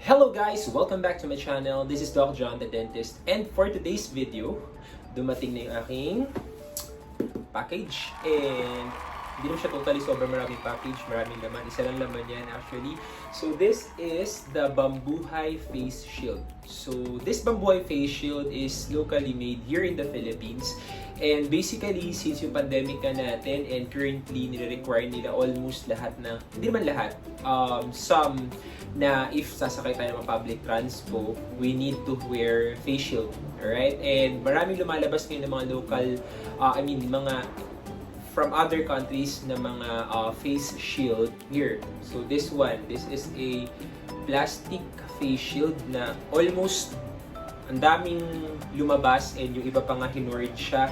Hello guys! Welcome back to my channel. This is Doc John the Dentist, and for today's video, dumating na yung aking package. And hindi naman siya totally sobrang maraming package, maraming laman. Isa lang laman yan actually. So this is the Bambuhay Face Shield. So this Bambuhay Face Shield is locally made here in the Philippines. And basically, since yung pandemic na natin and currently nire-require nila almost lahat na, hindi naman lahat, some na if sasakay tayo ng public transpo, we need to wear face shield. Alright? And maraming lumalabas ngayon ng mga local, mga from other countries na mga face shield here. So this is a plastic face shield na almost ang daming lumabas, and yung iba pa nga hinord siya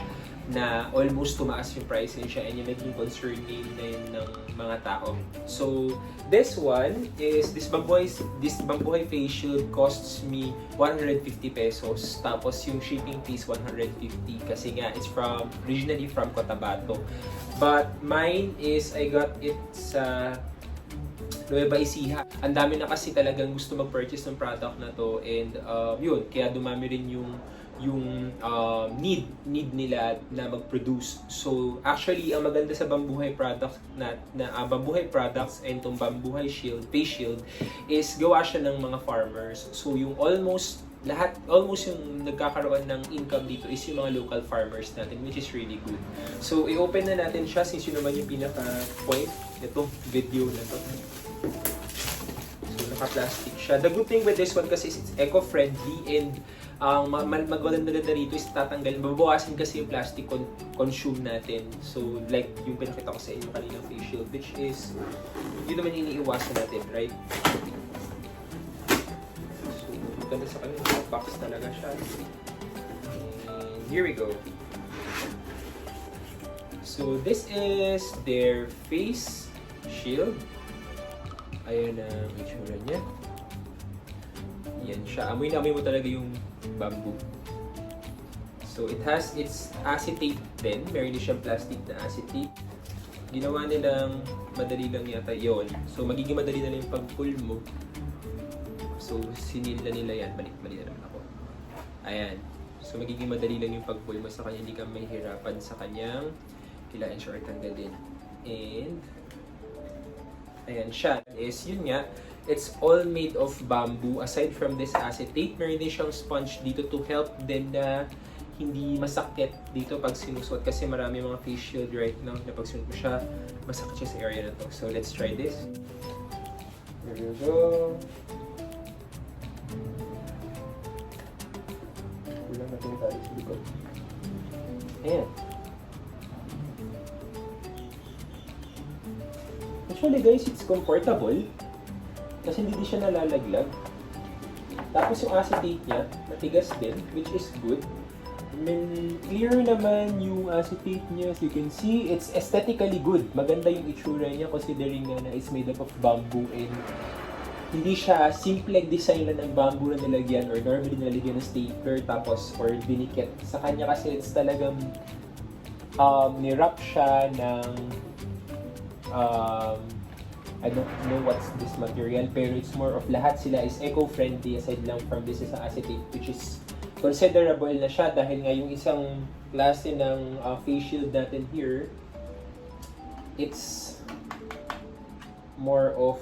na almost tumaas yung price niya and yung naging concern din na yun ng mga tao. So this Bambuhay face shield costs me 150 pesos, tapos yung shipping fees 150 kasi nga it's originally from Cotabato. But mine is I got it sa Nueva Ecija. Ang dami na kasi talagang gusto mag-purchase ng product na to, and yun, kaya dumami rin yung need nila na mag-produce. So actually, ang maganda sa Bambuhay products Bambuhay products and tong Bambuhay face shield is gawa siya ng mga farmers. So yung almost yung nagkakaroon ng income dito is yung mga local farmers natin, which is really good. So i-open na natin siya since yun naman yung pinaka-point nitong video na to. So naka-plastic siya. The good thing with this one kasi is it's eco-friendly, and maganda rito is babawasan kasi yung plastic consume natin. So like yung pinakita ko sa inyo kanina face shield, which is yun naman iniiwasan natin, right? So maganda sa kanila, box talaga siya. And here we go. So this is their face shield. Ayan ang itsura niya. Yan siya. Amoy na amoy mo talaga yung bamboo. So it has its acetate din. Meron din siyang plastic na acetate. Ginawa nilang madali lang yata yun. So magiging madali na lang yung pag-pull mo. So sinila nila yan. Balik na naman ako. Ayan. So magiging madali lang yung pag-pull mo sa kanya. Hindi ka mahihirapan sa kanyang kilain siya or tanggalin. And ayan siya. Is yun nga, it's all made of bamboo. Aside from this acetate, meron din siyang sponge dito to help din na hindi masakit dito pag sinusuot. Kasi marami mga face shield right now na pag sinusuot mo siya, masakit siya sa area na to. So let's try this. There you go. Kulang natin tayo sa likod. Ayan. Actually guys, it's comfortable kasi hindi siya nalalaglag. Tapos yung acetate niya, matigas din, which is good. I mean, clear naman yung acetate niya. As you can see, it's aesthetically good. Maganda yung itsura niya considering na it's made up of bamboo, and hindi siya simple design lang ng bamboo na nilagyan or normally nilagyan ng stapler tapos or dinikit. Sa kanya kasi it's talagang nirap siya ng I don't know what's this material, pero it's more of lahat sila is eco-friendly aside lang from this is ang acetate, which is considerable na siya dahil nga yung isang klase ng face shield natin here, it's more of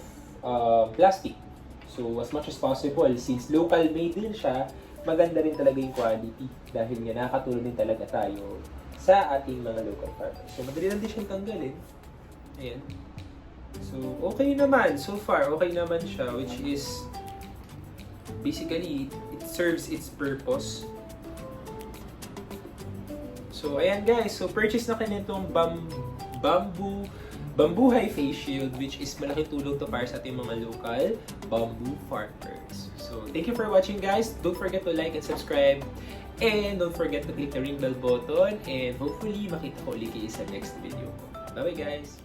plastic. So as much as possible, since local made din siya, maganda rin talaga yung quality dahil nga nakakatulong din talaga tayo sa ating mga local farmers. So madali lang din siyang tanggalin. Ayan. So, okay naman. So far, okay naman siya, which is basically, it serves its purpose. So, ayan guys. So, purchase na kayo nitong Bambuhay Face Shield, which is malaking tulong to para sa ating mga local bamboo farmers. So, thank you for watching guys. Don't forget to like and subscribe. And don't forget to click the ring bell button. And hopefully, makita ko ulit kayo sa next video ko. Bye-bye guys!